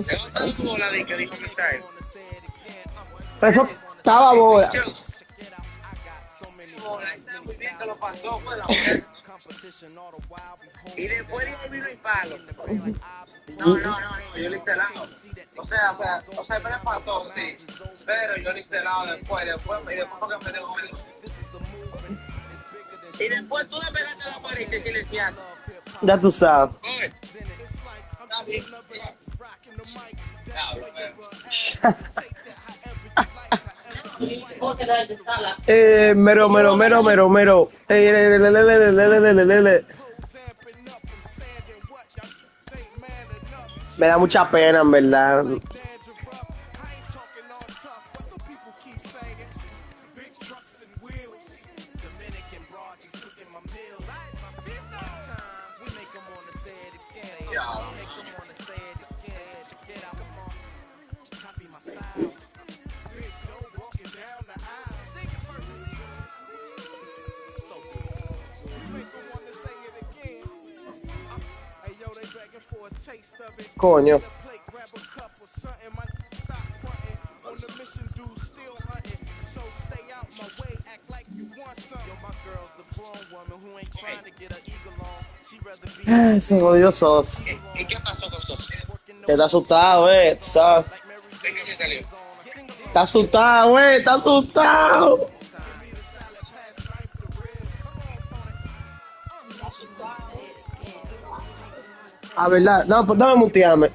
Es otra bola de que dijo Misael. Eso estaba bola. Está muy bien que lo pasó, fue la mujer. Y después de ahí vino el palo. No, yo le hice helado. O sea, me le pasó, sí. Pero yo le hice helado y después porque me dejó. Y después tú le pegaste la varita y le decías, Ya tú sabes. oye, está bien. Mero, mero, mero, mero, mero. Me da mucha pena, en verdad. Coño. Se jodió Sos. ¿Y qué pasó con Sos? Está asustado, ¿sabes? ¿De qué se salió? Está asustado, está asustado. A verdad, no, pues dame mutearme.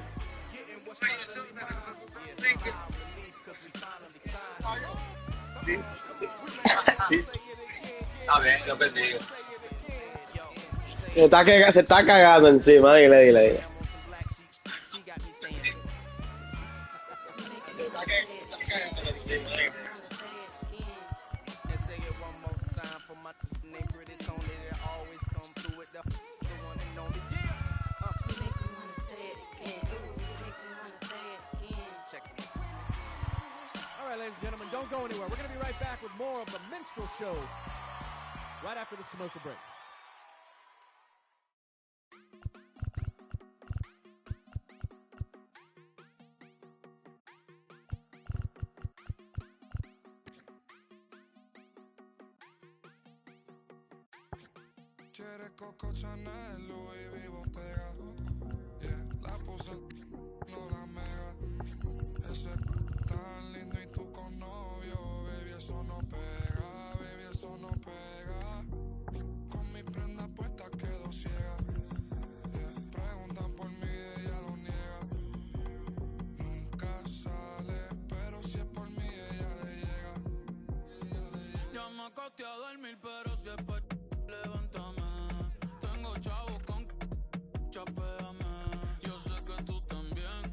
A ver, lo que te digo. Se está cagando encima, dile. All right, ladies and gentlemen, don't go anywhere. We're going to be right back with more of the Minstrel Show right after this commercial break. Quiere Coco Chanel, Louis V, Bottega. Yeah, la puse, no la mega. Ese tan lindo y tú con novio, baby, eso no pega, baby, eso no pega. Con mi prenda puesta quedo ciega. Yeah, preguntan por mí, ella lo niega. Nunca sale, pero si es por mí, ella le llega. Ya me acosté a dormir, pero si es por levántame. Tengo chavos con chapéame. Yo sé que tú también.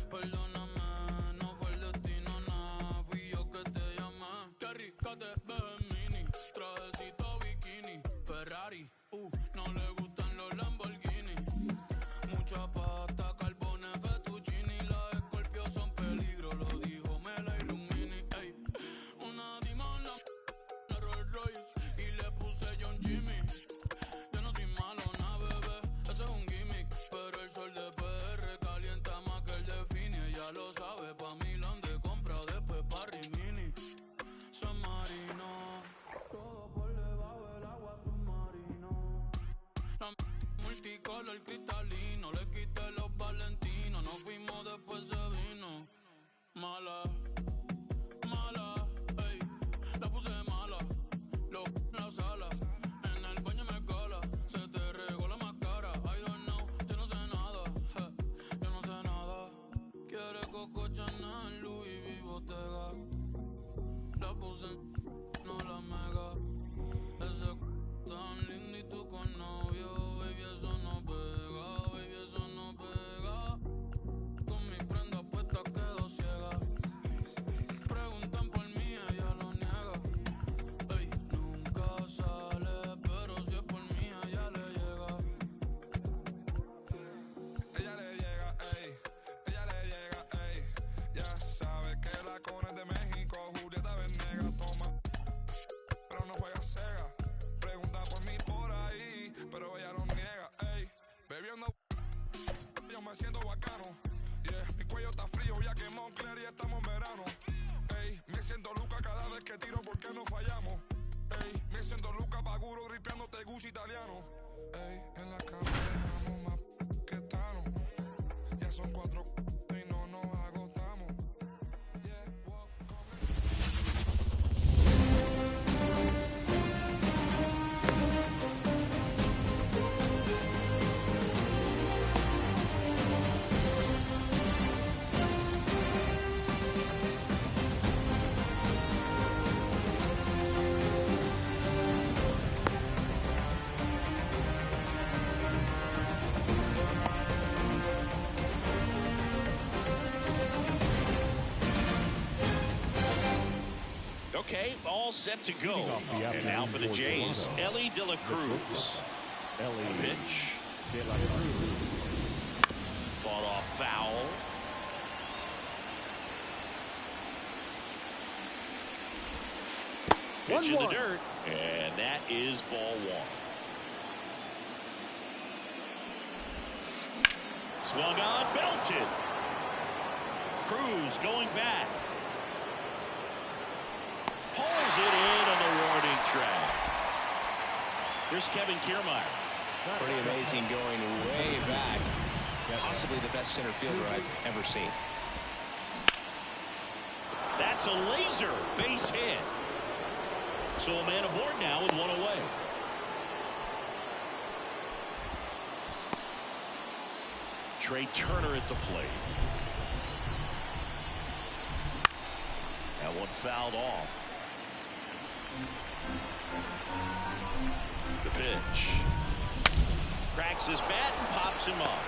Perdóname, no fue el destino, nada. Fui yo que te llamé. Qué rica te ves en mini. Trajecito bikini. Ferrari, no le gustan los Lamborghini. Mucha pasta, carbones, fettuccini. Las escorpios son peligro, lo dijo Mela y Rumini. Ey, una dimon la Rolls Royce y le puse John Jimmy. Yo no soy malo, na bebé, eso es un gimmick. Pero el sol de PR calienta más que el de Fini. Ella lo sabe, pa' Milán de compra, después pa' Rimini. San Marino, todo por debajo del agua submarino. La multicolor cristalino, le quité los valentinos. Nos fuimos, después se vino. Mala, ey, la puse mala. Lo en la sala, en el baño me cala. Se te regó la máscara. I don't know, yo no sé nada. Yo no sé nada. Quiere Coco Chanel, Louis V, Bottega. La puse, no la mega. Ese tan lindo y tú con novio. Baby, eso no pega, baby, eso no pega. Con mi prenda puesta quedo ciega. Preguntan por mí, ella lo niega. Ey, nunca sale, pero si es por mí, ella le llega. Ella le llega, ey. Ella le llega, ey. Ya sabe que la cona es de México. Julieta Venegas, toma. aquí en Montclair y estamos en verano. Ey, me siento Luca cada vez que tiro porque no fallamos. Ey, me siento Luca Paguro gripeándote Gucci italiano. Ey, en la cama dejamos más que Tano. Ya son 4 y no nos agotamos. Yeah, walk on Okay, all set to go. And now for the Jays, Ellie De La Cruz. Pitch. Fought off foul. Pitch in the dirt. And that is ball one. Swung on, belted. Cruz going back. Pulls it in on the warning track. Here's Kevin Kiermaier. Pretty amazing, going way back. Possibly the best center fielder I've ever seen. That's a laser base hit. So a man aboard now with one away. Trey Turner at the plate. That one fouled off. The pitch. Cracks his bat and pops him up.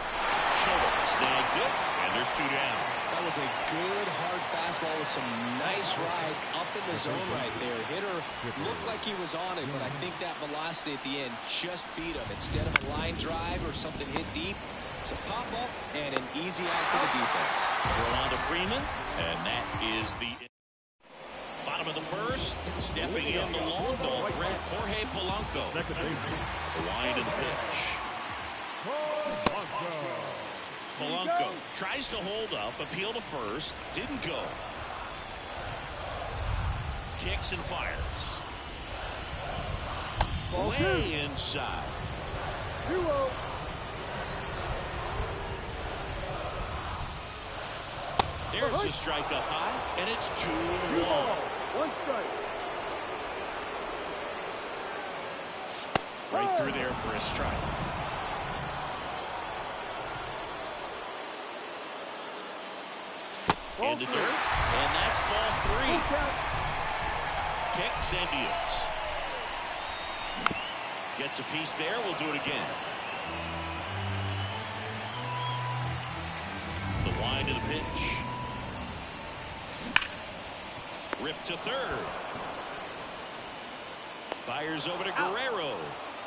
Shoulder snags it, and there's 2 down. That was a good, hard fastball with some nice ride up in the zone right there. Hitter looked like he was on it, but I think that velocity at the end just beat him. Instead of a line drive or something hit deep, it's a pop-up and an easy out for the defense. Rolando Freeman, and that is the bottom of the first. Stepping in the long ball threat, Jorge Polanco. The wind of the pitch. Polanco tries to hold up, appeal to first, didn't go. Kicks and fires. Way inside. There's the strike up high, and it's 2-1. 1 strike. Right through there for a strike. In the dirt, and that's ball 3. Kicks and deals. Gets a piece there. We'll do it again. The wind of the pitch. Ripped to third. Fires over to Guerrero.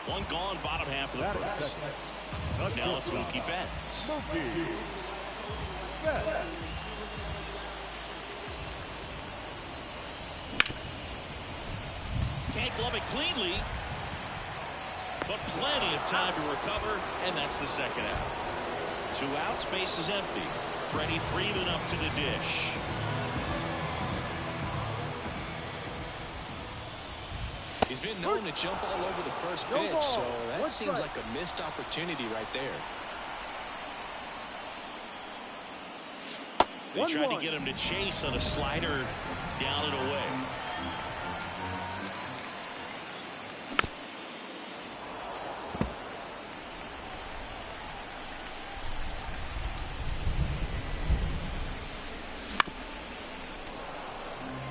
One gone, bottom half of the first. Now it's Mookie Betts. Can't glove it cleanly, but plenty of time to recover, and that's the second out. 2 outs, base is empty. Freddie Freeman up to the dish. He's been known to jump all over the first pitch, so that seems like a missed opportunity right there. They tried to get him to chase on a slider, down and away.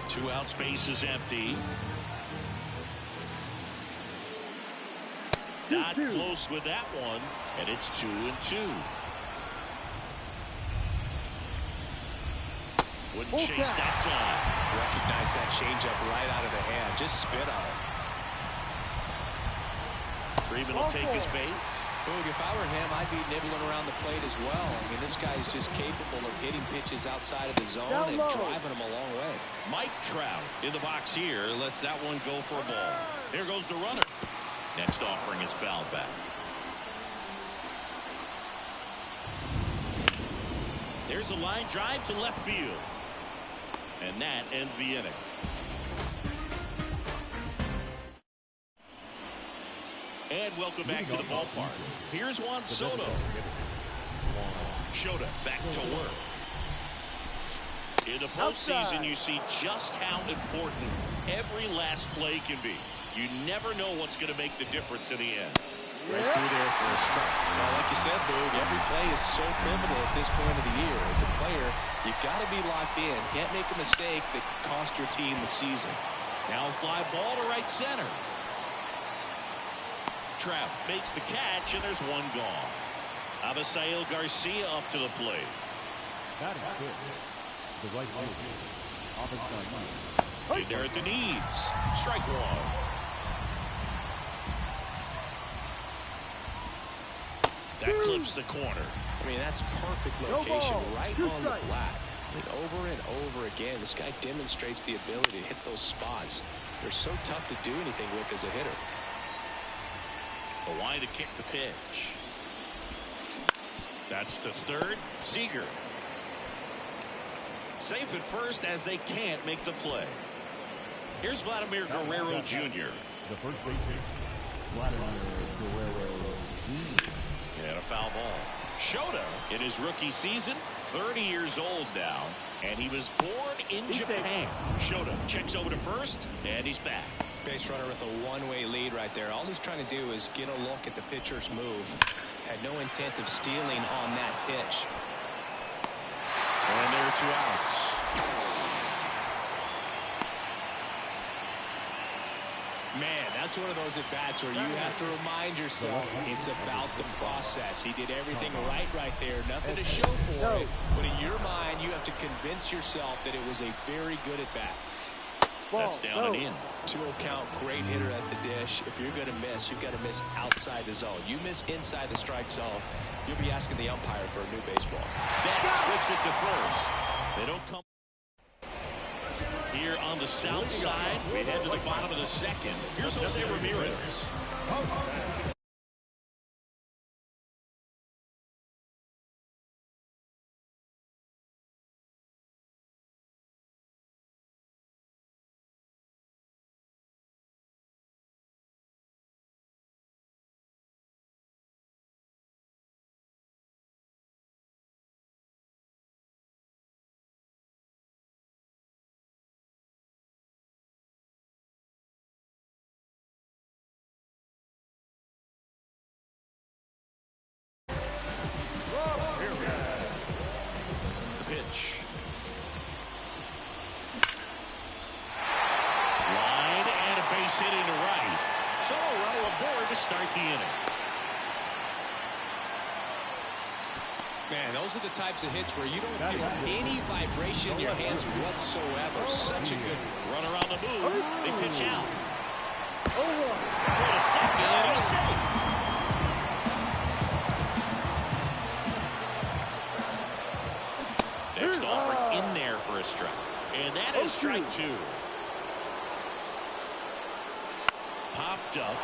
Two out, space is empty. Not close with that one, and it's 2-2. Wouldn't chase that time. Recognize that changeup right out of the hand. Just spit on it. Freeman will take his base. Boog, if I were him, I'd be nibbling around the plate as well. I mean, this guy's just capable of hitting pitches outside of the zone and driving them a long way. Mike Trout in the box here lets that one go for a ball. Here goes the runner. Next offering is fouled back. There's a line drive to left field. And that ends the inning. And welcome back to the ballpark. Here's Juan Soto. Shota back to work. In the postseason, you see just how important every last play can be. You never know what's going to make the difference in the end. Right through there for a strike. Well, like you said, Boog, every play is so pivotal at this point of the year. As a player, you've got to be locked in. Can't make a mistake that cost your team the season. Now fly ball to right center. Trout makes the catch, and there's one gone. Abisail Garcia up to the plate. That is good. The right field. Offensive line. In there at the knees. Strike one. That clips the corner. I mean, that's perfect location right on the black. I mean, over and over again, this guy demonstrates the ability to hit those spots. They're so tough to do anything with as a hitter. The line to kick the pitch. That's to third. Seager. Safe at first as they can't make the play. Here's Vladimir Guerrero Jr. The first baseman, Vladimir Guerrero Jr. And a foul ball. Shota in his rookie season, 30 years old now, and he was born in Japan. Shota checks over to first, and he's back. Base runner with a one-way lead right there. All he's trying to do is get a look at the pitcher's move. Had no intent of stealing on that pitch. And there are 2 outs. Man, that's one of those at-bats where you have to remind yourself it's about the process. He did everything right there. Nothing to show for it. But in your mind, you have to convince yourself that it was a very good at-bat. That's down and in. 2-0 count, great hitter at the dish. If you're going to miss, you've got to miss outside the zone. You miss inside the strike zone, you'll be asking the umpire for a new baseball. Betts flips it to first. They don't come. Here on the south side, we head to the bottom of the second. Here's Jose Ramirez. Start the inning. Man, those are the types of hits where you don't feel any vibration in your hands whatsoever. Such a good run around the move. They pitch out. For a second, and he's safe. Next offer in there for a strike. And that is strike 2. Popped up.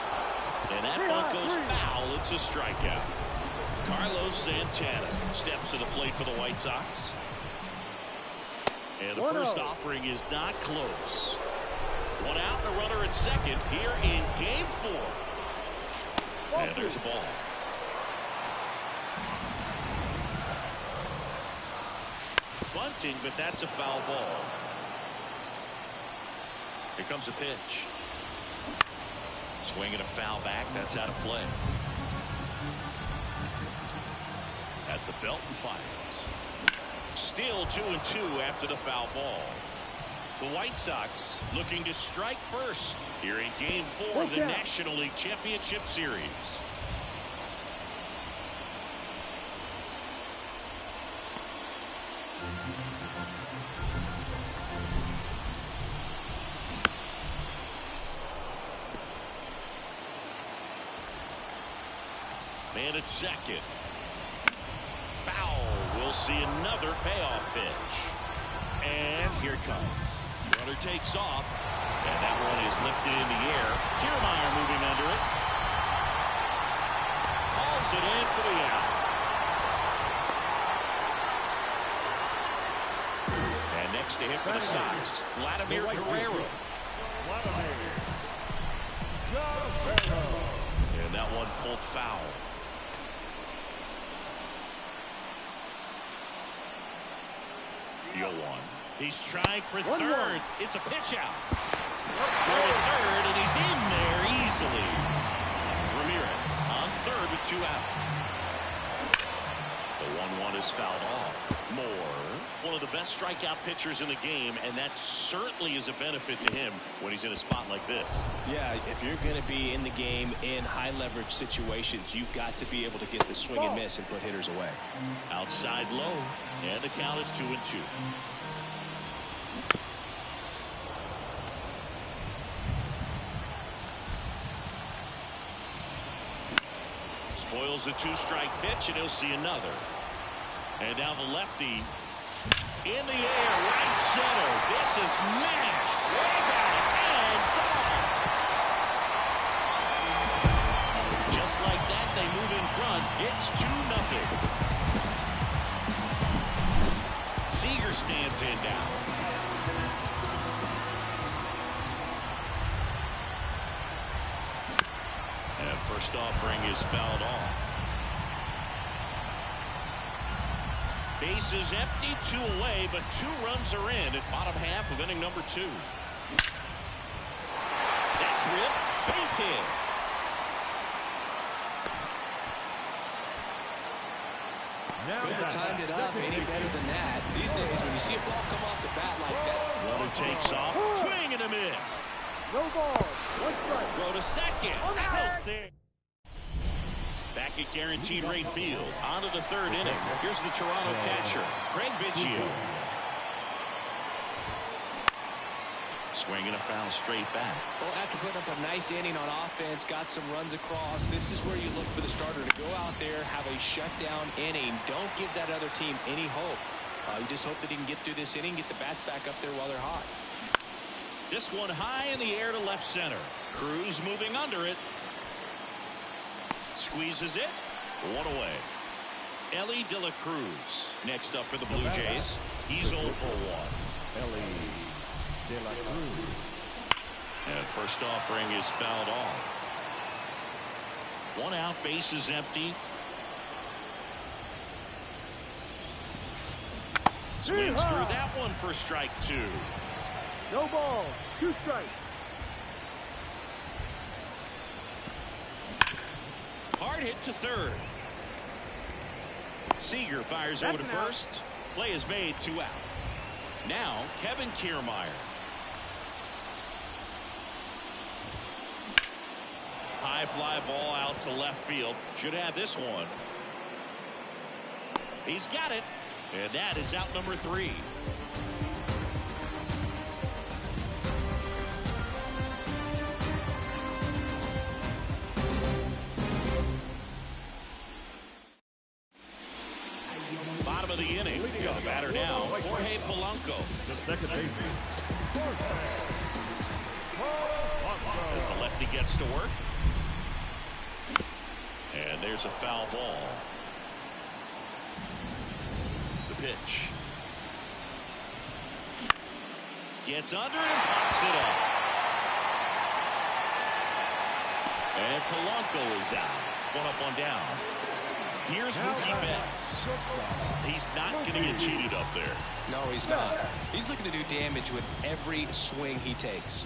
And that bunt goes foul. It's a strikeout. Carlos Santana steps to the plate for the White Sox. And the first offering is not close. 1 out and a runner at second here in Game 4. And there's a ball. Bunting, but that's a foul ball. Here comes a pitch. Swinging a foul back. That's out of play. At the belt and fires. Still 2-2 after the foul ball. The White Sox looking to strike first here in Game 4 of the National League Championship Series. Man at second. Foul. We'll see another payoff pitch. And here it comes. Runner takes off. And that one is lifted in the air. Kiermaier moving under it. Hauls it in for the out. Next to hit for the Sox, Vladimir Guerrero. And that one pulled foul. Yoan. He's trying for third. It's a pitch out. For third, and he's in there easily. Ramirez on third with 2 out. The 1-1 is fouled off. Moore, one of the best strikeout pitchers in the game, and that certainly is a benefit to him when he's in a spot like this. Yeah, if you're going to be in the game in high leverage situations, you've got to be able to get the swing and miss and put hitters away. Outside low, and the count is 2-2. Spoils the 2-strike pitch, and he'll see another. And now the lefty in the air, right center. This is mashed way back and gone. Just like that, they move in front. It's 2-0. Seager stands in now. And first offering is fouled off. Bases empty, 2 away, but 2 runs are in at bottom half of inning number 2. That's ripped. Base hit. Couldn't have timed it up any better than that. These days, when you see a ball come off the bat like that. Runner takes off. Swing and a miss. No ball. 1 strike. Throw to second. Out there. Back at Guaranteed Rate Field. On to the 3rd inning. Here's the Toronto catcher, Craig Biggio. Swinging a foul straight back. Well, after putting up a nice inning on offense, got some runs across, this is where you look for the starter to go out there, have a shutdown inning. Don't give that other team any hope. You just hope that he can get through this inning, get the bats back up there while they're hot. This one high in the air to left center. Cruz moving under it. Squeezes it. 1 away. Ellie De La Cruz next up for the Blue Jays. He's 0 for 1. Ellie De La Cruz. And first offering is fouled off. 1 out, bases empty. Swings through that one for strike 2. No ball. 2 strikes. Hard hit to third. Seager fires over to first. Play is made, 2 out. Now Kevin Kiermaier. High fly ball out to left field. Should have this one. He's got it. And that is out number 3. Bottom of the inning. The batter now, Jorge Polanco. The second baseman. As the lefty gets to work. And there's a foul ball. The pitch. Gets under and pops it up. And Polanco is out. 1 up, 1 down. Here's Mookie Betts. He's not going to get cheated up there. No, he's not. He's looking to do damage with every swing he takes.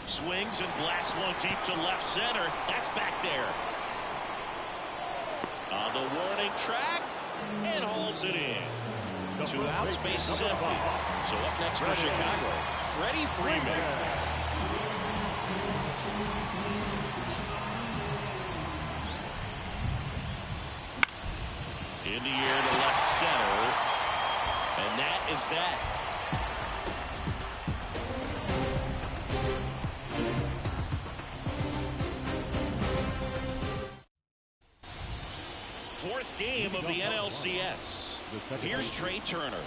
Swings and blasts one deep to left center. That's back there. On the warning track and holds it in. 2 outs, bases empty. So up next for Chicago, Freddie Freeman. In the air to left center. And that is that. Fourth game of the NLCS. Here's Trey Turner.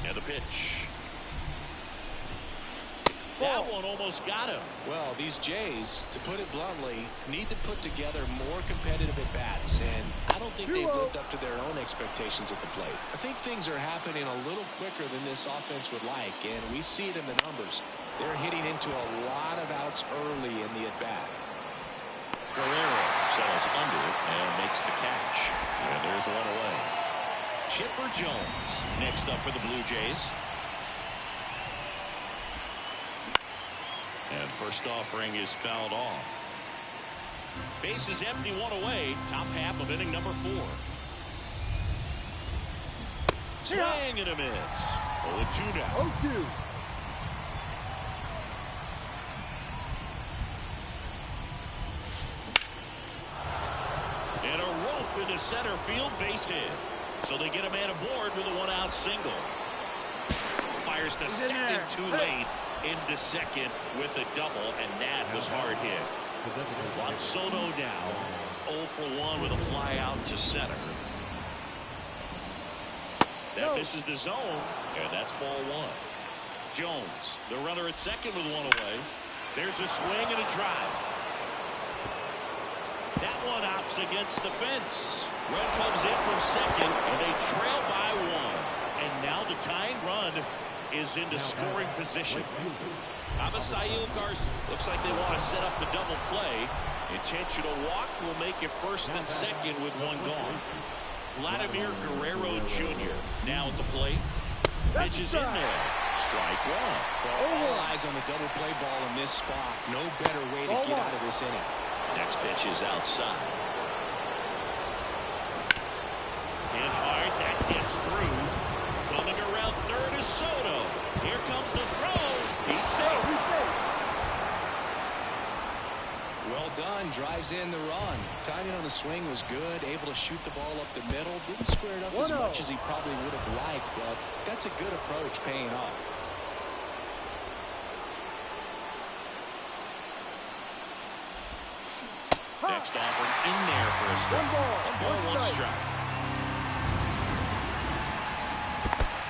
And the pitch. That one almost got him. Well, these Jays, to put it bluntly, need to put together more competitive at-bats, and I don't think they've lived up to their own expectations at the plate. I think things are happening a little quicker than this offense would like, and we see it in the numbers. They're hitting into a lot of outs early in the at-bat. Guerrero settles under it and makes the catch. And there's one away. Chipper Jones next up for the Blue Jays. And first offering is fouled off. Base is empty, one away. Top half of inning number 4. Swing and a miss. 0-2 now. 0-2. And a rope into center field, base hit. So they get a man aboard with a 1-out single. Fires to second too late. Into second with a double, and that was hard hit. Juan Soto now 0 for 1 with a fly out to center. That misses the zone, and that's ball 1. Jones, the runner at second with 1 away. There's a swing and a drive. That one opts against the fence. Run comes in from second, and they trail by 1. And now the tying run is into scoring position. Abisail Garza looks like they want to set up the double play. Intentional walk will make it first and second with 1 gone. Vladimir Guerrero Jr. now at the plate. Pitches in there. Strike 1. Well, all eyes on the double play ball in this spot. No better way to get out of this inning. Next pitch is outside. Hit hard. That gets through. Coming around third is Soto. Here comes the throw. He's safe. Well done. Drives in the run. Timing on the swing was good. Able to shoot the ball up the middle. Didn't square it up as much as he probably would have liked, but that's a good approach paying off. Next offering in there for a strike. 1 strike.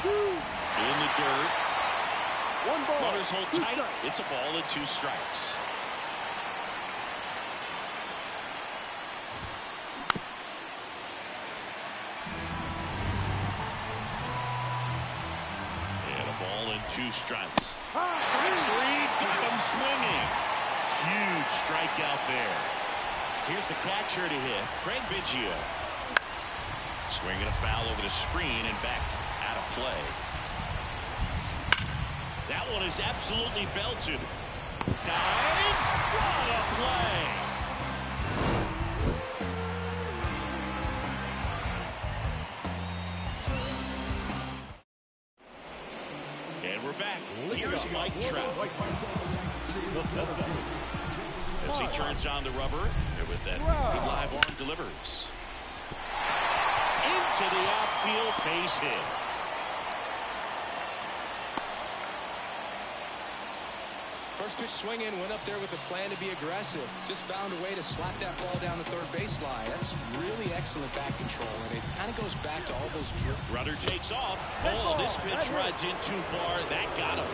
In the dirt. Runners hold tight. It's a ball and 2 strikes. And a ball and 2 strikes. Strike 3. Got him swinging. Huge strikeout there. Here's the catcher to hit. Craig Biggio. Swinging a foul over the screen and back out of play. That one is absolutely belted. Dives. What a play. And we're back. Here's Mike Trout. As he turns on the rubber, and with that good live arm delivers. Into the outfield, base hit. First pitch swinging, went up there with a plan to be aggressive. Just found a way to slap that ball down the third baseline. That's really excellent back control, and it kind of goes back to all those drills. Runner takes off. Oh, this pitch rides in too far. That got him.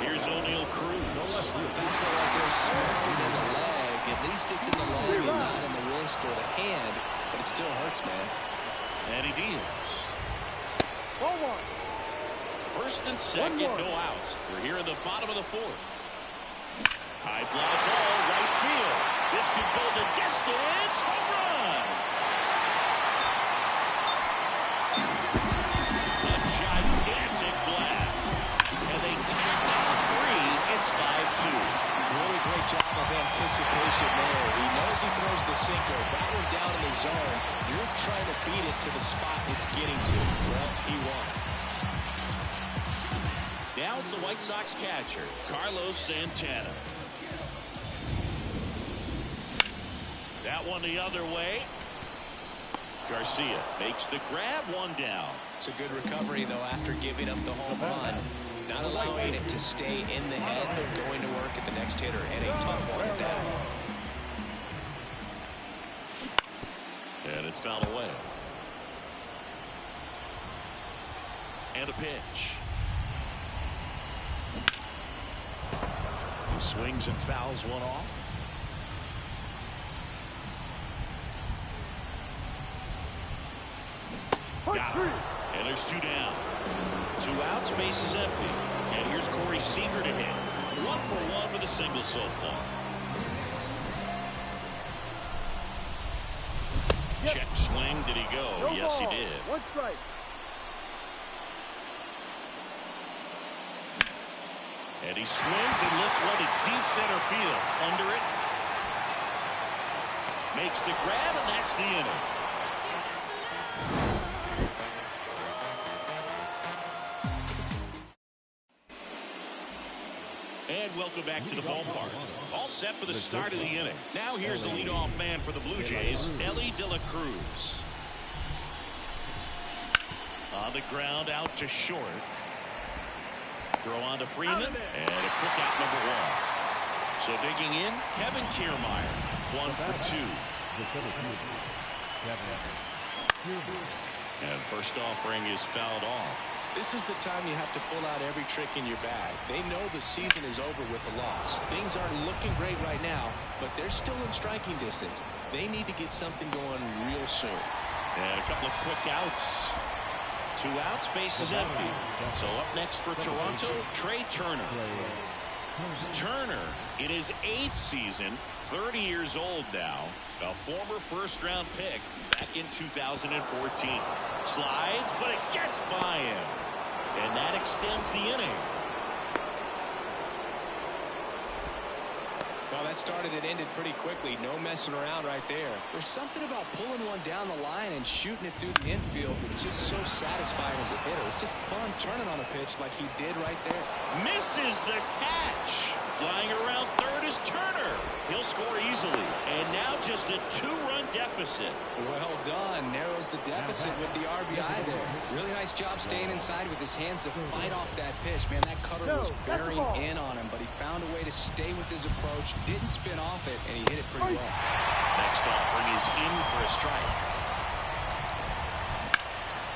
Here's O'Neal Cruz. Fastball out there smoked it in the leg. At least it's in the leg and not in the wrist or the hand, but it still hurts, man. And he deals. First and second, no outs. We're here in the bottom of the 4th. High fly ball, right field. This could go the distance. Home run. A gigantic blast. And they tap out 3. It's 5-2. Really great job of anticipation there. He knows he throws the sinker. That one down in the zone. You're trying to beat it to the spot it's getting to. Well, he won. Now it's the White Sox catcher, Carlos Santana. That one the other way. Garcia makes the grab, 1 down. It's a good recovery, though, after giving up the home run. Not allowing it to stay in the head, but going to work at the next hitter, and a tough one at that. And it's fouled away. And a pitch. He swings and fouls one off. Got him. And there's 2 down. 2 outs, base is empty. And here's Corey Seager to hit. 1 for 1 with a single so far. Check swing. Did he go? No yes, ball. he did. 1 strike. And he swings and lifts one to deep center field. Under it. Makes the grab, and that's the inning. And welcome back to the ballpark. All set for the start of the inning. Now here's the leadoff man for the Blue Jays, Elly De La Cruz. On the ground, out to short. Throw on to Freeman, and a quick out number 1. So digging in, Kevin Kiermaier, 1 for 2. And first offering is fouled off. This is the time you have to pull out every trick in your bag. They know the season is over with the loss. Things aren't looking great right now, but they're still in striking distance. They need to get something going real soon. And a couple of quick outs. 2 outs, base is empty. So up next for Toronto, Trey Turner. Turner, in his 8th season, 30 years old now, a former first-round pick back in 2014. Slides, but it gets by him. And that extends the inning. Well, that started and ended pretty quickly. No messing around right there. There's something about pulling one down the line and shooting it through the infield that's just so satisfying as a hitter. It's just fun turning on a pitch like he did right there. Misses the catch. Flying around third is Turner. He'll score easily. And now just a 2-run deficit. Well done. Narrows the deficit with the RBI there. Really nice job staying inside with his hands to fight off that pitch. Man, that cutter was bearing in on him, but he found a way to stay with his approach, didn't spin off it, and he hit it pretty well. Next offering is in for a strike.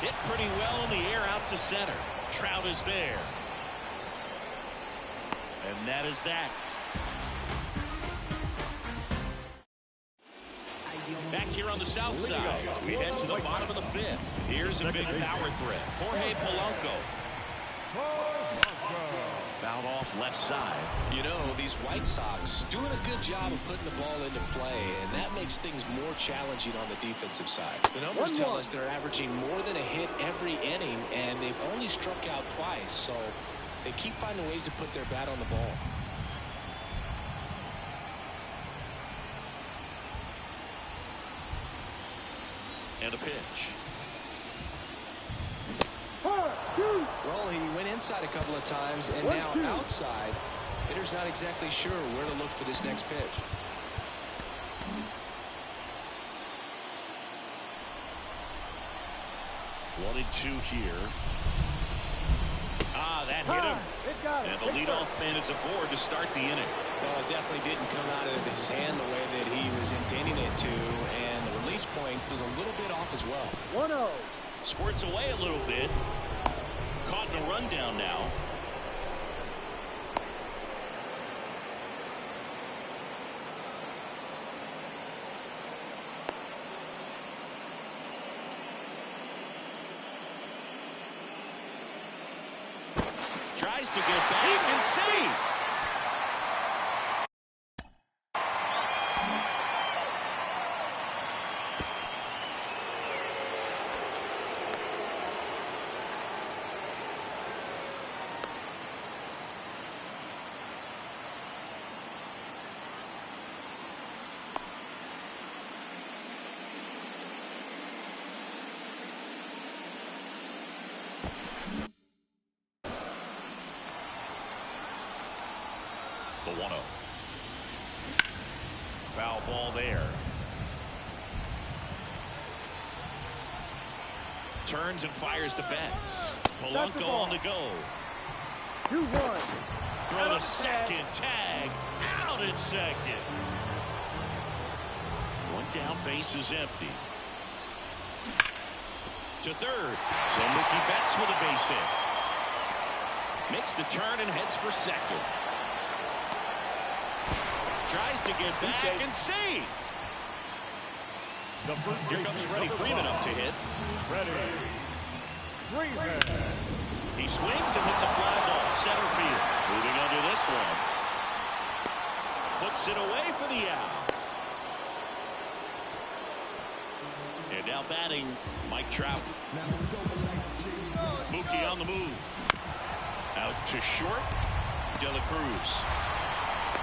Hit pretty well in the air out to center. Trout is there. And that is that. Back here on the south side, we head to the bottom of the 5th. Here's a big power threat. Jorge Polanco. Fouled off left side. You know, these White Sox doing a good job of putting the ball into play, and that makes things more challenging on the defensive side. The numbers tell us they're averaging more than a hit every inning, and they've only struck out twice, so they keep finding ways to put their bat on the ball. And a pitch. Well, he went inside a couple of times, and now outside. Hitter's not exactly sure where to look for this next pitch. One and 2 here. That hit him. And the leadoff man is aboard to start the inning. Well, it definitely didn't come out of his hand the way that he was intending it to, and the release point was a little bit off as well. 1-0. Squirts away a little bit. Caught in a rundown now. Tries to get back and save. The 1-0. Foul ball there. Turns and fires to Betts. Polanco on the go. 2-1. Throw to second. Tag. Out at second. One down, base is empty. To third. So Mookie Betts with a base hit. Makes the turn and heads for second. Tries to get back and see. Here comes Freddie Freeman up to hit. He swings and hits a fly ball. Center field. Moving under this one. Puts it away for the out. And now batting, Mike Trout. Mookie on the move. Out to short. De La Cruz.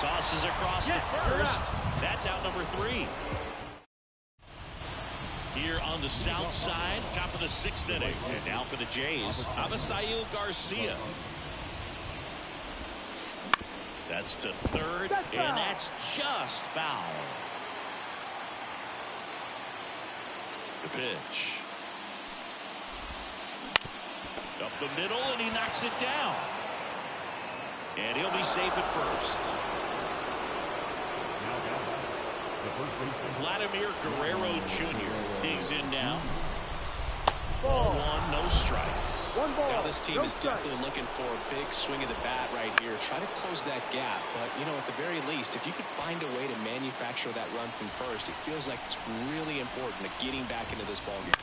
Tosses across to first. That's out number 3. Here on the south side, top of the 6th inning. And now for the Jays, Avisail Garcia. That's to third, and that's just foul. The pitch. Up the middle, and he knocks it down. And he'll be safe at first. Vladimir Guerrero Jr. digs in now. Ball 1, no strikes. Now this team is definitely looking for a big swing of the bat right here. Try to close that gap. But, you know, at the very least, if you could find a way to manufacture that run from first, it feels like it's really important to getting back into this ballgame.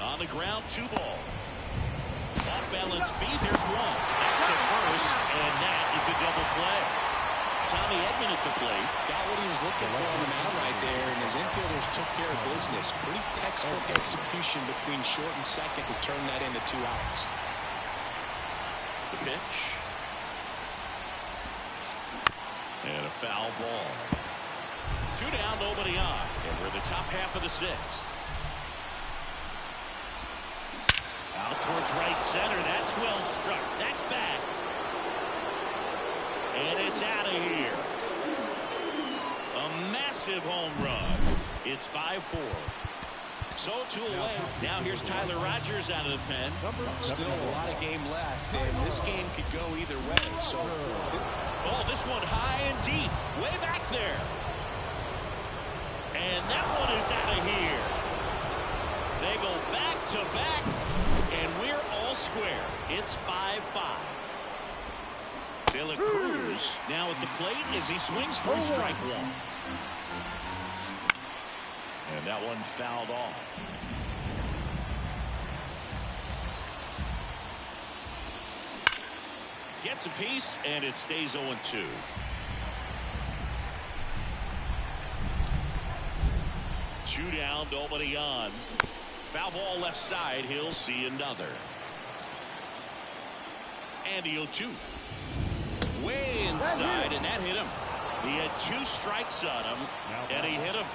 On the ground, 2 ball. Off balance feed, there's 1. Back to first, and that is a double play. Tommy Edman at the plate. Got what he was looking for on the mound right there, and his infielders took care of business. Pretty textbook execution between short and second to turn that into 2 outs. The pitch. And a foul ball. 2 down, nobody on. And we're in the top half of the 6th. Out towards right center. That's well struck. That's back. And it's out of here. A massive home run. It's 5-4. So 2 away. Now here's Tyler Rogers out of the pen. Still a lot of game left, and this game could go either way. So, this one high and deep. Way back there. And that one is out of here. They go back to back, and we're all square. It's 5-5. De La Cruz now at the plate as he swings through strike 1. And that one fouled off. Gets a piece, and it stays 0-2. Two down, nobody on. Foul ball left side. He'll see another. And the 0-2. Way inside, and that hit him. He had 2 strikes on him, and he hit him.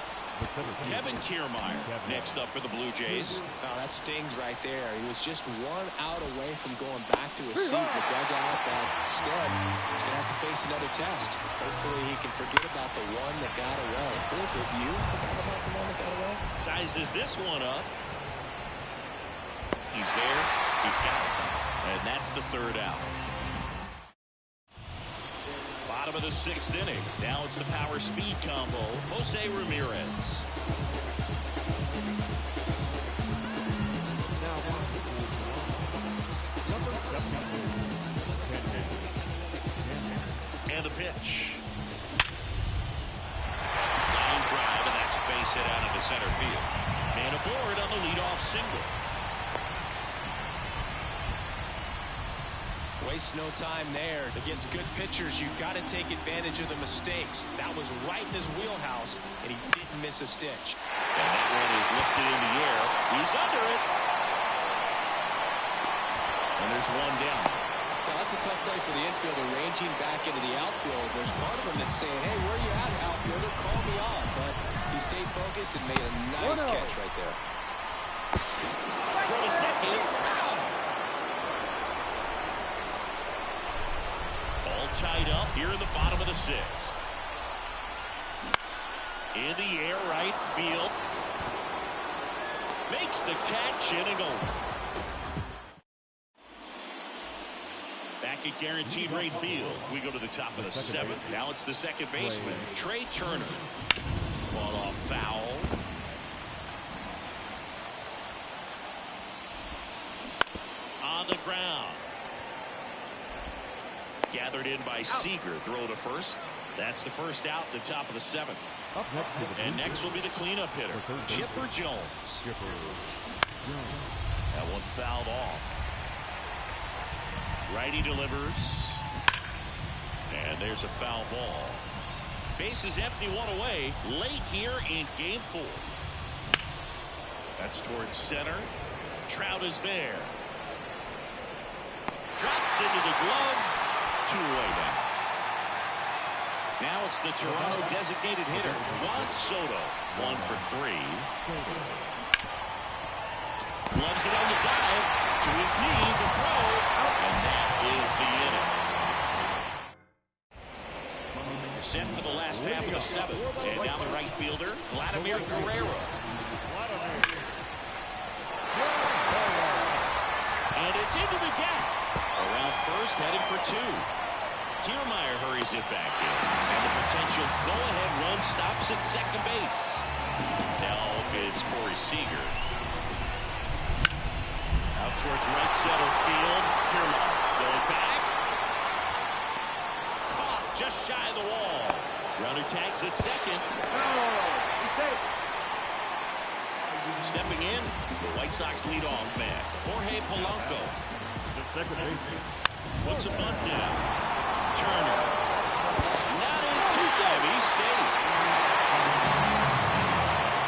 Kevin Kiermaier next up for the Blue Jays. Oh, that stings right there. He was just 1 out away from going back to his seat in the dugout, but instead he's going to have to face another test. Hopefully he can forget about the one that got away. Both of you forgot about the one that got away? Sizes this one up. He's there. He's got it. And that's the 3rd out. Bottom of the 6th inning. Now it's the power speed combo. Jose Ramirez. And a pitch. Line drive, and that's a base hit out into center field. And aboard on the leadoff single. Waste no time there. Against good pitchers, you've got to take advantage of the mistakes. That was right in his wheelhouse, and he didn't miss a stitch. And that one is lifted in the air. He's under it. And there's 1 down. Well, that's a tough play for the infielder, ranging back into the outfield. There's part of him that's saying, hey, where are you at, outfielder? Call me on. But he stayed focused and made a nice catch right there. Throw to second. Tied up here in the bottom of the 6th. In the air, right field. Makes the catch, inning over. Back at guaranteed rate field. We go to the top of the 7th. Now it's the second baseman, Trey Turner. Fought off foul. On the ground. Gathered in by Seager. Throw to first. That's the first out at the top of the 7th. Up next to the And next will be the cleanup hitter, Chipper Jones. That one fouled off. Righty delivers. And there's a foul ball. Bases empty, one away. Late here in game 4. That's towards center. Trout is there. Drops into the glove. 2 away now. Now it's the Toronto designated hitter, Juan Soto. 1 for 3. Loves it on the dive. To his knee, the throw. And that is the inning. Set for the last half of the 7th. And now the right fielder, Vladimir Guerrero. And it's into the gap. Around first, heading for 2. Kiermaier hurries it back in. And the potential go-ahead run stops at second base. Now it's Corey Seager. Out towards right center field. Kiermaier going back. Caught just shy of the wall. Runner tags at second. Stepping in, the White Sox leadoff man, Jorge Polanco. The second baseman. Puts a bunt down. Turner. Not in time. He's safe.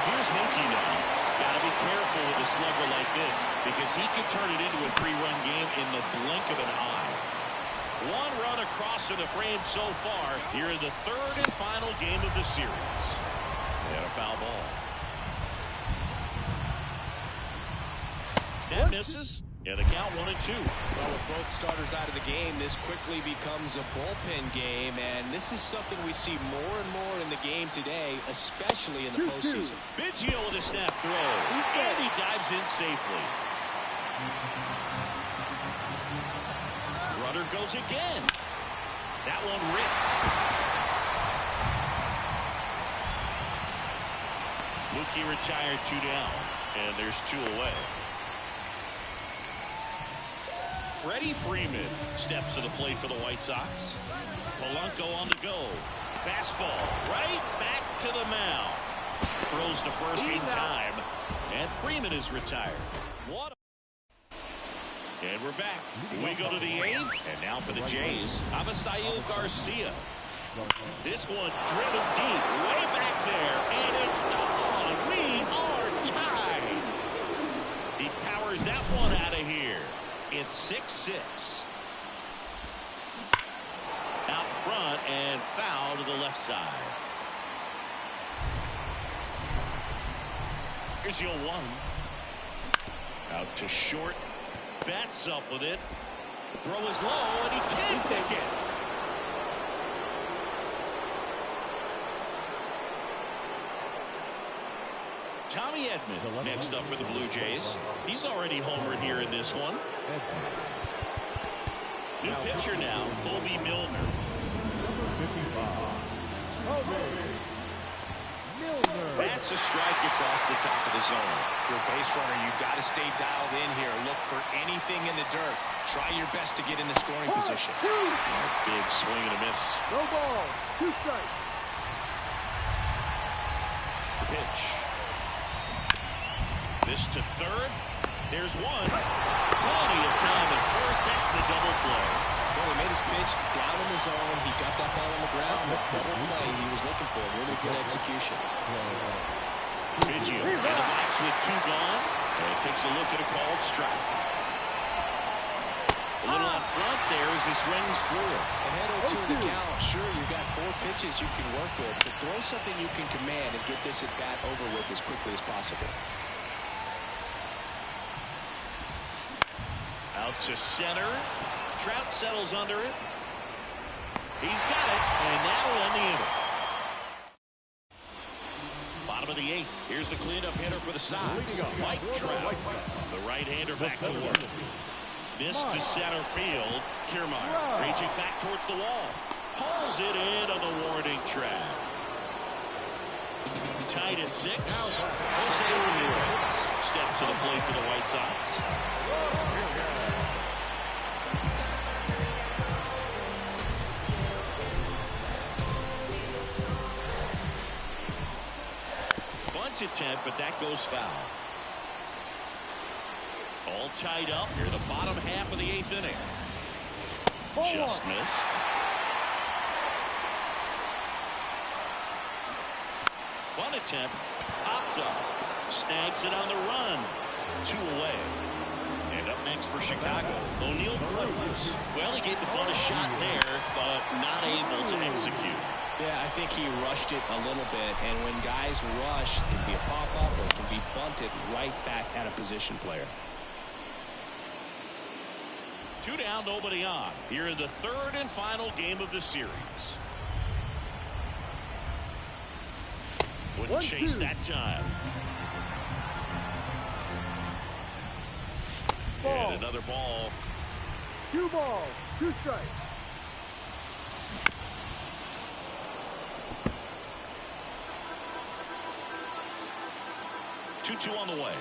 Here's Mookie now. Got to be careful with a slugger like this because he could turn it into a 3-run game in the blink of an eye. 1 run across in the frame so far here in the 3rd and final game of the series. And a foul ball. That misses. Yeah, the count 1-2. Well, with both starters out of the game, this quickly becomes a bullpen game, and this is something we see more and more in the game today, especially in the postseason. Biggio with a snap throw, and he dives in safely. Runner goes again. That one ripped. Mookie retired 2 down, and there's 2 away. Freddie Freeman steps to the plate for the White Sox. Polanco on the go. Fastball right back to the mound. Throws to first in time. And Freeman is retired. What and we're back. We go to the 8th. And now for the Jays, Avisail Garcia. This one driven deep. Way back there. And it's gone. We are tied. He powers that one out of here. It's 6-6. Out front and foul to the left side. Here's your 1. Out to short. Bats up with it. Throw is low and he can't pick it. Tommy Edman next up for the Blue Jays. He's already homered here in this one. New pitcher now, Bobby Milner. That's a strike across the top of the zone. For a base runner, you've got to stay dialed in here. Look for anything in the dirt. Try your best to get in the scoring position. Big swing and a miss. No ball. 2 strikes. The pitch. This to third. There's 1. Plenty of time at first. That's a double play. Well, he made his pitch down in the zone. He got that ball on the ground. The double play he was looking for. Really good execution. Biggio in the box with 2 gone. And takes a look at a called strike. A little out front there as he swings through it. Ahead 0-2 in the count. Sure, you've got 4 pitches you can work with, but throw something you can command and get this at bat over with as quickly as possible. Out to center. Trout settles under it. He's got it, and that'll end the inning. Bottom of the 8th. Here's the cleanup hitter for the Sox, Mike Trout. The right-hander back to work. This to center field. Kiermaier reaching back towards the wall. Hauls it in on the warning track. Tied at 6. Jose Ramirez steps to the plate for the White Sox. bunt attempt, but that goes foul. All tied up here, the bottom half of the 8th inning. Just missed. Bunt attempt, popped up, snags it on the run. 2 away. And up next for Chicago, O'Neal Cruz. Well, he gave the bunt a shot there, but not able to execute. Yeah, I think he rushed it a little bit, and when guys rush, it can be a pop-up or it can be bunted right back at a position player. 2 down, nobody on. Here in the 3rd and final game of the series. Wouldn't chase that time. And another ball. 2 balls, 2 strikes. 2-2 on the way.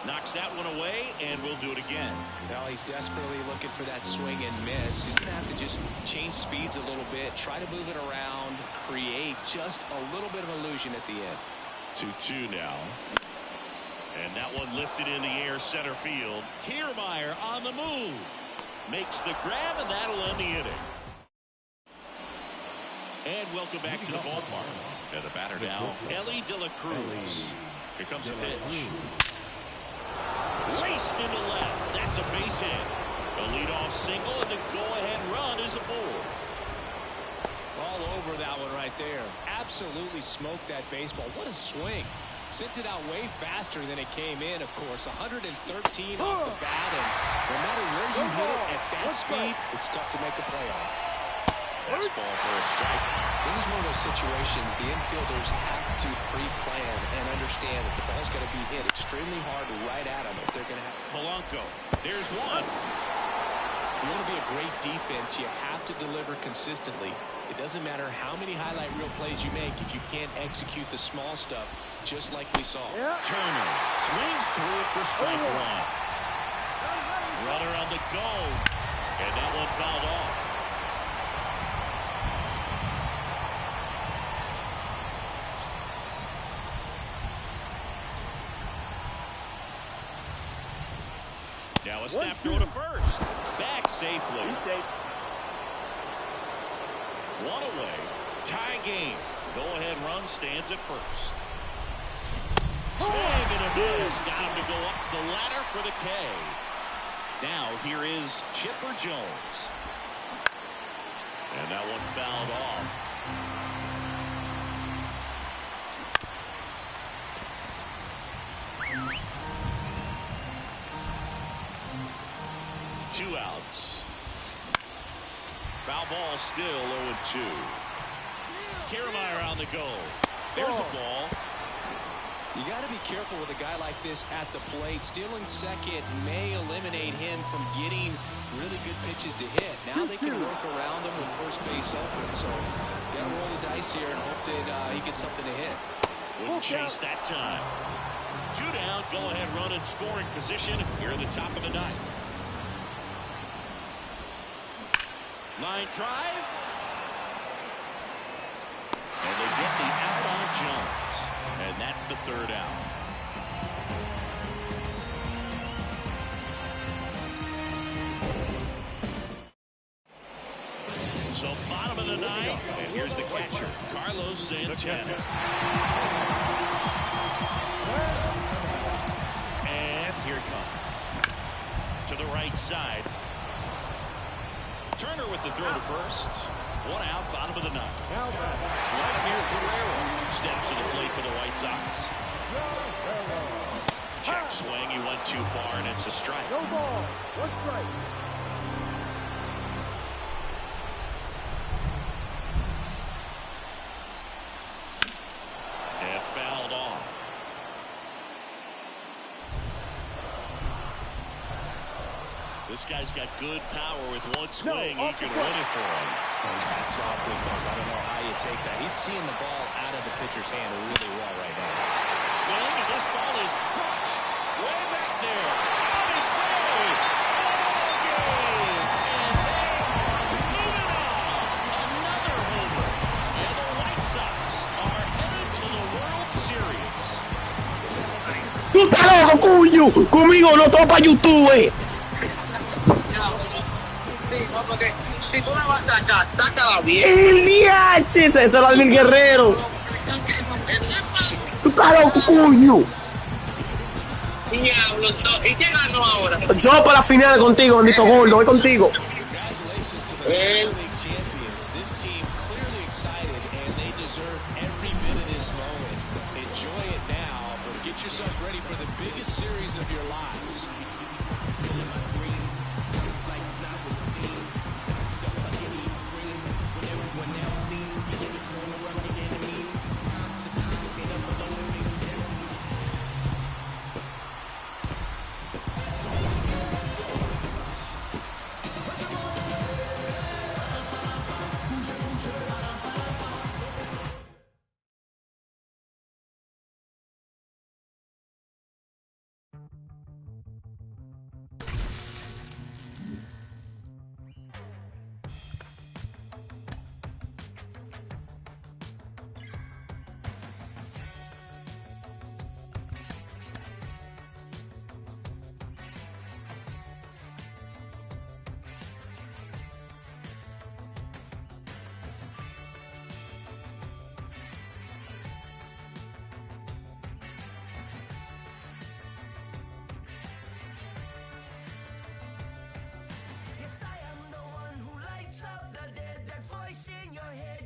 Knocks that one away, and we'll do it again. Well, he's desperately looking for that swing and miss. He's going to have to just change speeds a little bit, try to move it around, create just a little bit of illusion at the end. 2-2 now. And that one lifted in the air center field. Kiermaier on the move. Makes the grab, and that'll end the inning. And welcome back to the ballpark. And the batter now, Elly De La Cruz. Here comes a pitch. Laced into left. That's a base hit. A leadoff single, and the go-ahead run is aboard. All over that one right there. Absolutely smoked that baseball. What a swing. Sent it out way faster than it came in, of course. 113 off the bat, and no matter where you hit it at that speed, it's tough to make a play on. Fastball for a strike. This is one of those situations the infielders have to pre-plan and understand that the ball's going to be hit extremely hard right at them if they're going to have. Polanco. There's one. You want to be a great defense, you have to deliver consistently. It doesn't matter how many highlight reel plays you make if you can't execute the small stuff, just like we saw. Turner swings through it for strike 1. Runner on the go. And that one fouled off. Now a snap throw to first. Back safely. One away. Tie game. Go-ahead run stands at first. Swing and a miss. Got him to go up the ladder for the K. Now here is Chipper Jones. And that one fouled off. Two outs. Foul ball still 0-2. Kiermaier on the go. There's a ball. You got to be careful with a guy like this at the plate. Stealing second may eliminate him from getting really good pitches to hit. Now they can work around him with first base open. So got to roll the dice here and hope that he gets something to hit. Wouldn't chase that time. 2 down. Go ahead run in scoring position here at the top of the 9th. Line drive. And they get the out on Jones. And that's the 3rd out. So bottom of the 9th. And here's the catcher, Carlos Santana. And here it comes. To the right side. Turner with the throw to first. 1 out, bottom of the 9th. Vladimir Guerrero steps to the plate for the White Sox. Check swing, he went too far, and it's a strike. No ball, 1 strike. And fouled off. This guy's got good power with 1 swing. He can win it for him. That's awfully close. I don't know how you take that. He's seeing the ball out of the pitcher's hand really well right now. Swing, and this ball is crushed way back there. On his way. Ball game. And they are moving on. Another homer. And the White Sox are headed to the World ¡Tú estás loco, cuño! Conmigo no, todo para YouTube. Sí, no, porque si tú la vas a sacar, sácala bien. ¡El DH! Eso es la de Mil Guerrero. ¡Tú estás loco, cuño! Diablo, ¿y quién ganó ahora? Yo para la final contigo, bendito gordo, voy contigo. Congratulations to the Major League champions. This team clearly excited, and they deserve every bit of this moment. Enjoy it now, but get yourselves ready for the biggest series of your lives.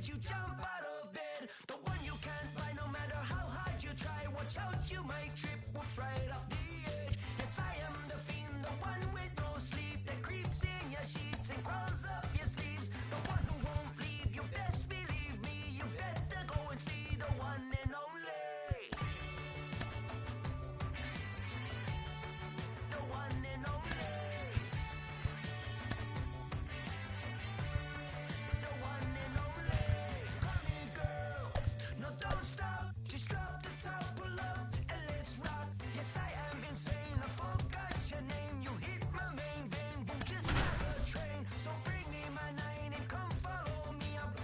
You jump out of bed, the one you can't buy no matter how hard you try. Watch out, you might trip, whoops, right off the edge. Yes, I am the fiend, the one with no sleep that creeps in your sheets and crawls up your sleeves. The one who won't leave, you best believe me. You better go and see the one and only. The one and only. The one and only. No, don't stop, just drop the top, pull up, and let's rock. Yes, I am insane, I forgot your name. You hit my main vein, boom, just like a train. So bring me my 9 and come follow me up.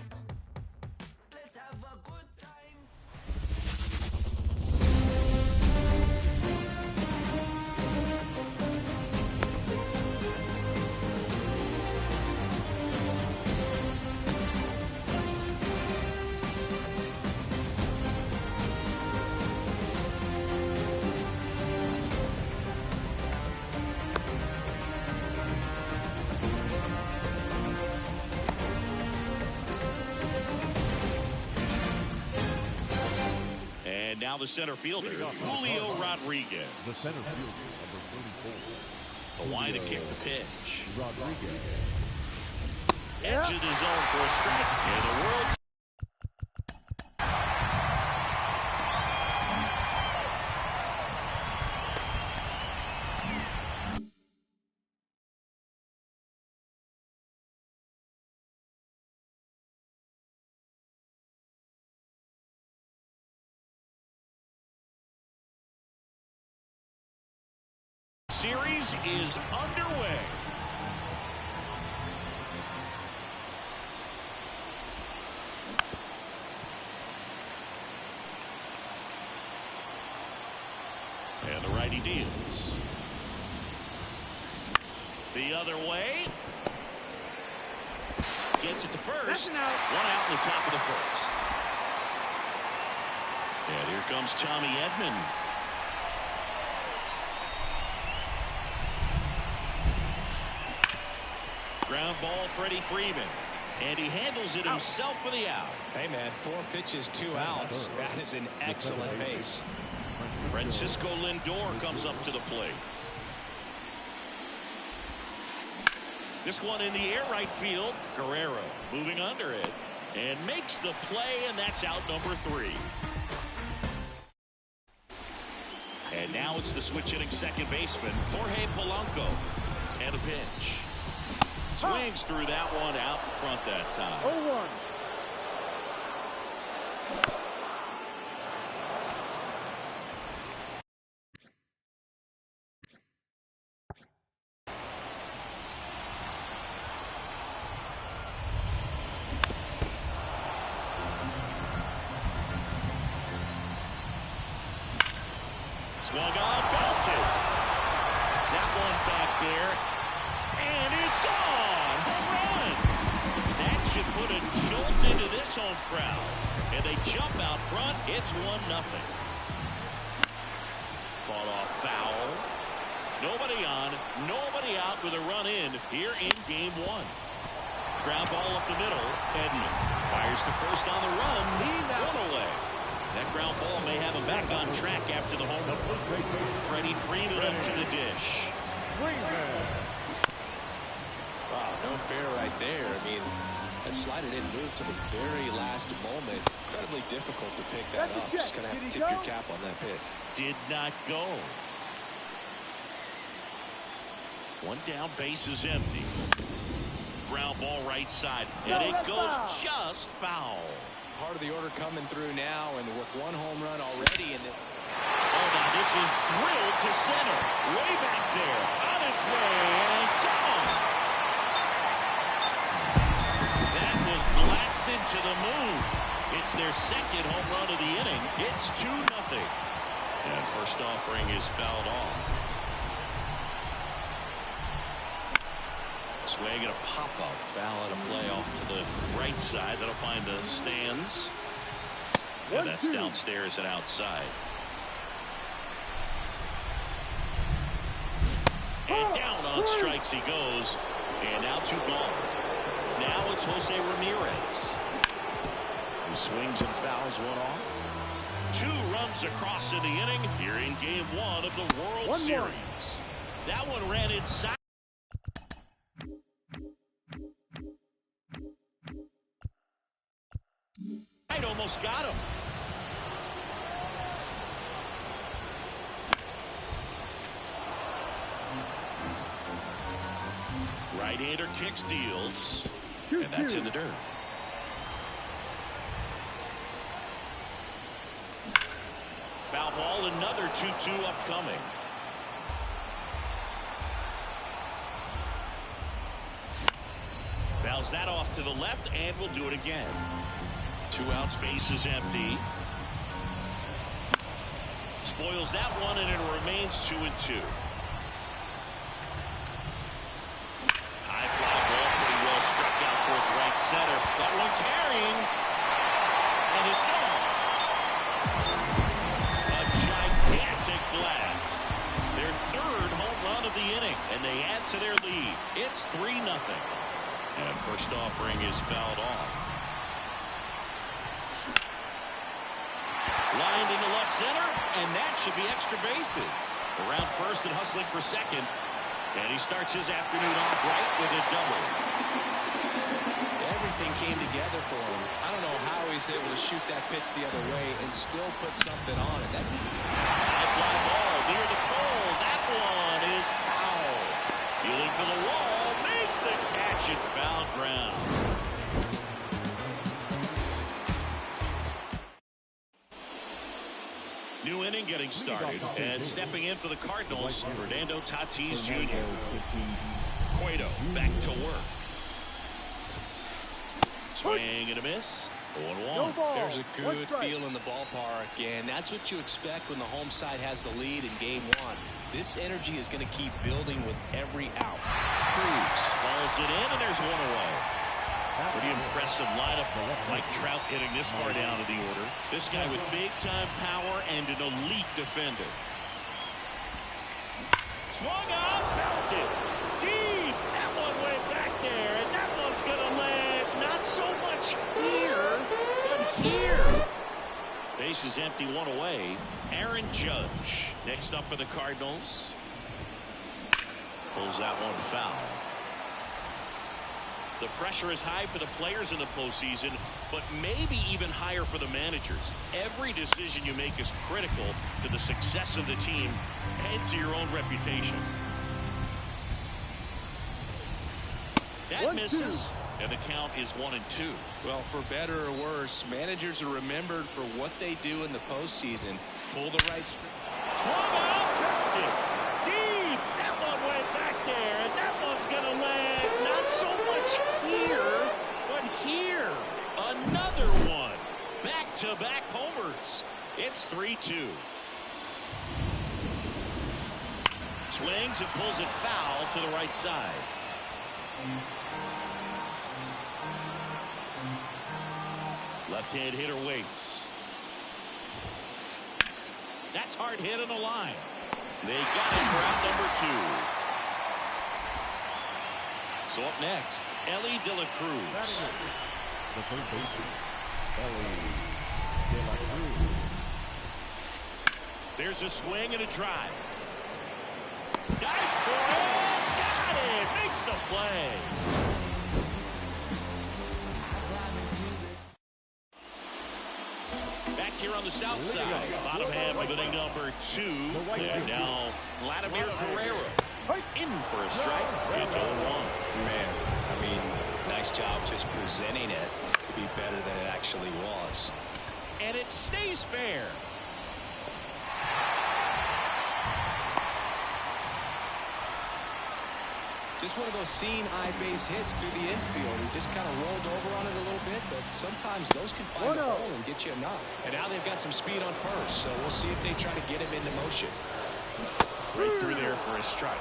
Let's have a good time. And now the center fielder, Julio Rodriguez. The center fielder, number 34. The line to kick the pitch. Rodriguez. Edge of the zone for a strike. And the world. Series is underway. And the righty deals. The other way. Gets it to first. One out in the top of the first. And here comes Tommy Edman. Ground ball, Freddie Freeman. And he handles it himself for the out. Hey, man, 4 pitches, 2 outs. That is an excellent base. Francisco Lindor comes up to the plate. This one in the air right field. Guerrero moving under it. And makes the play, and that's out number 3. And now it's the switch hitting second baseman, Jorge Polanco. And a pitch. Swings through that one out in front that time. 0-1. Swung on, belted. That one back there. And it's gone. Home run. That should put a jolt into this home crowd. And they jump out front. It's 1-0. Fought off foul. Nobody on, nobody out with a run in here in game 1. Ground ball up the middle. Edman fires to first on the run. One away. That ground ball may have him back on track after the home run. Freddie Freeman up to the dish. Wow, no fair right there. I mean, that slider didn't move to the very last moment. Incredibly difficult to pick that up. Just going to have to tip your cap on that pitch. Did not go. One down, base is empty. Ground ball right side, and it goes just foul. Part of the order coming through now, and with one home run already. And oh, now this is drilled to center, way back there, on its way, and gone. That was blasted to the moon. It's their second home run of the inning. It's 2-0. And first offering is fouled off. Swing and a pop-up foul and a play off to the right side. That'll find the stands. And that's downstairs and outside. And down on strikes he goes. And now 2 gone. Now it's Jose Ramirez. He swings and fouls one off. 2 runs across in the inning here in game 1 of the World Series. That one ran inside. Almost got him. Right-hander kicks, deals, and that's in the dirt. Foul ball, another 2-2 upcoming. Fouls that off to the left, and we'll do it again. 2 out, space is empty. Spoils that one, and it remains 2-2. High fly ball, pretty well struck out towards right center. That one carrying, and it's gone. A gigantic blast. Their 3rd home run of the inning, and they add to their lead. It's 3-0. And first offering is fouled off. Lined into left center, and that should be extra bases. Around first and hustling for second. And he starts his afternoon off right with a double. Everything came together for him. I don't know how he's able to shoot that pitch the other way and still put something on it. High fly ball near the pole. That one is foul. Healing for the wall, makes the catch at foul ground. New inning getting started, and stepping in for the Cardinals, Fernando Tatis Jr. Cueto back to work. Swing and a miss. 0-1. There's a good feel in the ballpark, and that's what you expect when the home side has the lead in game 1. This energy is going to keep building with every out. Cruz balls it in, and there's one away. Pretty impressive lineup. Mike Trout hitting this far down to the order. This guy with big-time power and an elite defender. Swung out, belted. Deep. That one went back there, and that one's going to land not so much here, but here. Base is empty, one away. Aaron Judge next up for the Cardinals. Pulls that one foul. The pressure is high for the players in the postseason, but maybe even higher for the managers. Every decision you make is critical to the success of the team and to your own reputation. That misses, and the count is 1-2. Well, for better or worse, managers are remembered for what they do in the postseason. Pull the right string. Swung out, belted. Deep. That one went back there, and that one's going to land not so much here, but here. Another one. Back-to-back homers. It's 3-2. Swings and pulls it foul to the right side. Left-hand hitter waits. That's hard hit on the line. They got it for out number 2. So up next, Ellie De La Cruz. The third baseman, Ellie De La Cruz. There's a swing and a drive. Dives for it. Got it. Makes the play. Back here on the south side, bottom half of inning number 2. And now Vladimir Guerrero in for a strike. It's 0-1. Man, I mean, nice job just presenting it to be better than it actually was. And it stays fair. Just one of those seeing eye base hits through the infield. He just kind of rolled over on it a little bit, but sometimes those can find a hole and get you a knock. And now they've got some speed on first, so we'll see if they try to get him into motion. Right through there for a strike.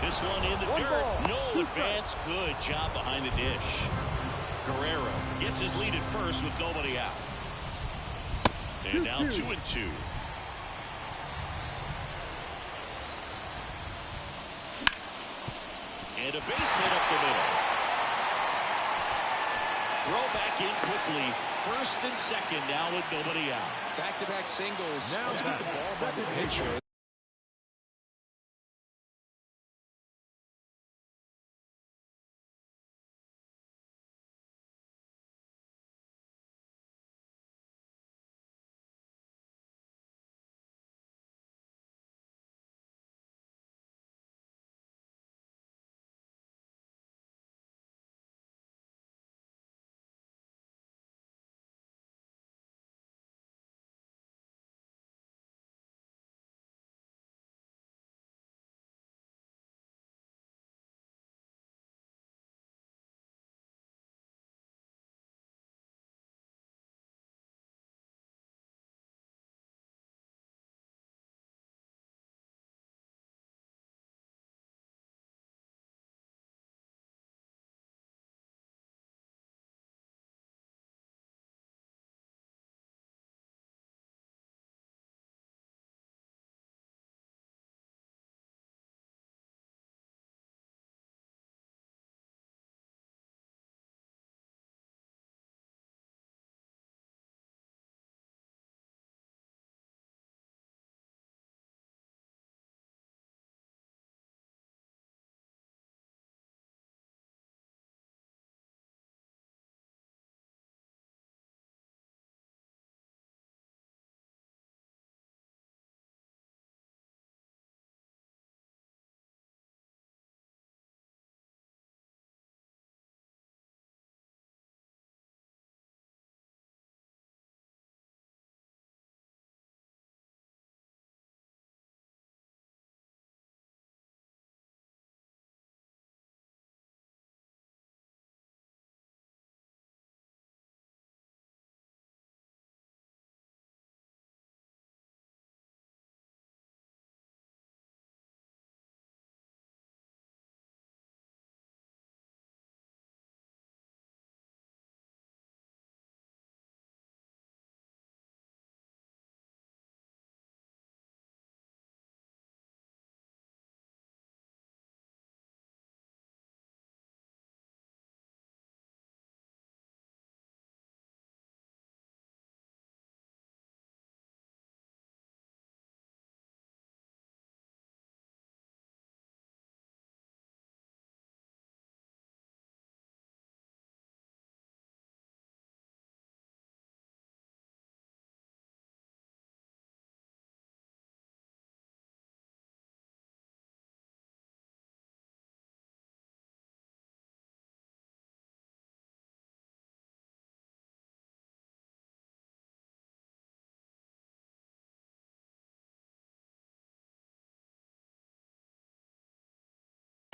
This one in the dirt. No advance. Good job behind the dish. Guerrero gets his lead at first with nobody out. And now 2-2. And a base hit up the middle. Throw back in quickly. First and second now with nobody out. Back-to-back singles. Now Let's get the ball by the pitcher.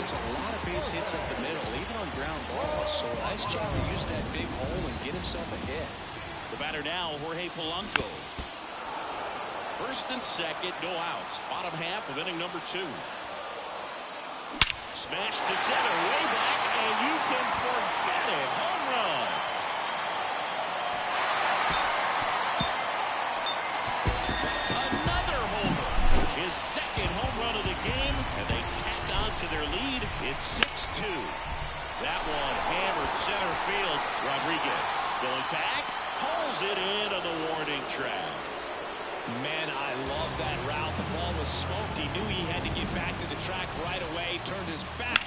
There's a lot of base hits up the middle, even on ground balls. So a nice job to use that big hole and get himself a hit. The batter now, Jorge Polanco. First and second, no outs. Bottom half of inning number 2. Smash to center, way back, and you can forget it. Home run. Another homer. His second home run of the game, and they tack on to their lead. It's 6-2. That one hammered center field. Rodriguez going back, pulls it into the warning track. Man, I love that route. The ball was smoked. He knew he had to get back to the track right away. Turned his back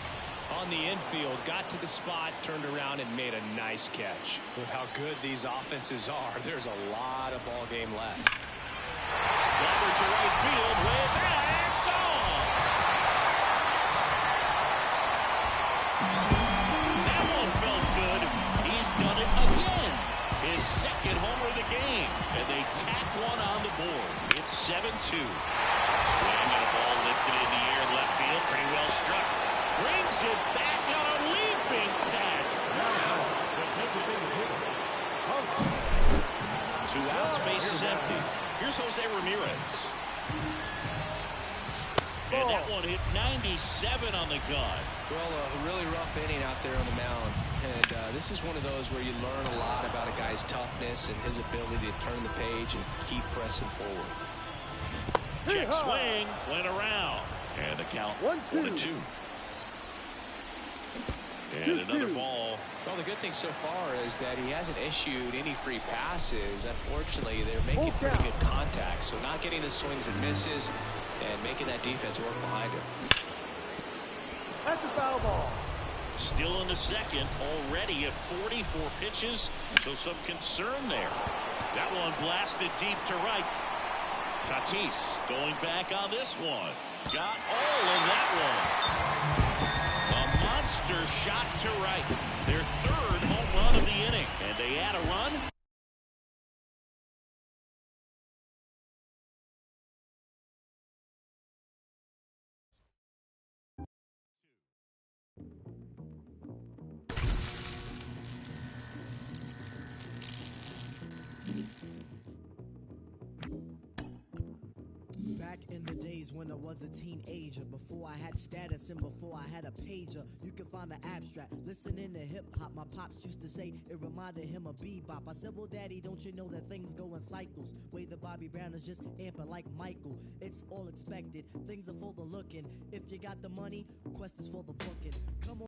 on the infield. Got to the spot, turned around, and made a nice catch. With how good these offenses are, there's a lot of ball game left. Glover to right field, way back, gone. That one felt good. He's done it again. His second homer of the game, and they tack one on the board. It's 7-2. Swing and a ball lifted in the air, left field, pretty well struck. Brings it back on a leaping catch. Two outs, base is empty. Here's Jose Ramirez. And that one hit 97 on the gun. Well, a really rough inning out there on the mound. And this is one of those where you learn a lot about a guy's toughness and his ability to turn the page and keep pressing forward. Check swing, went around. And the count 1-2. And another ball. Well, the good thing so far is that he hasn't issued any free passes. Unfortunately, they're making pretty good contact. So not getting the swings and misses and making that defense work behind him. That's a foul ball. Still in the second, already at 44 pitches, so some concern there. That one blasted deep to right. Tatis going back on this one. Got all of that one. A monster shot to right. Their third home run of the inning, and they add a run. Back in the days when I was a teenager, before I had status and before I had a pager, you can find the abstract. Listening to hip hop, my pops used to say it reminded him of bebop. I said, well, daddy, don't you know that things go in cycles? Way the Bobby Brown is just amping like Michael. It's all expected, things are for the looking. If you got the money, quest is for the booking. Come on.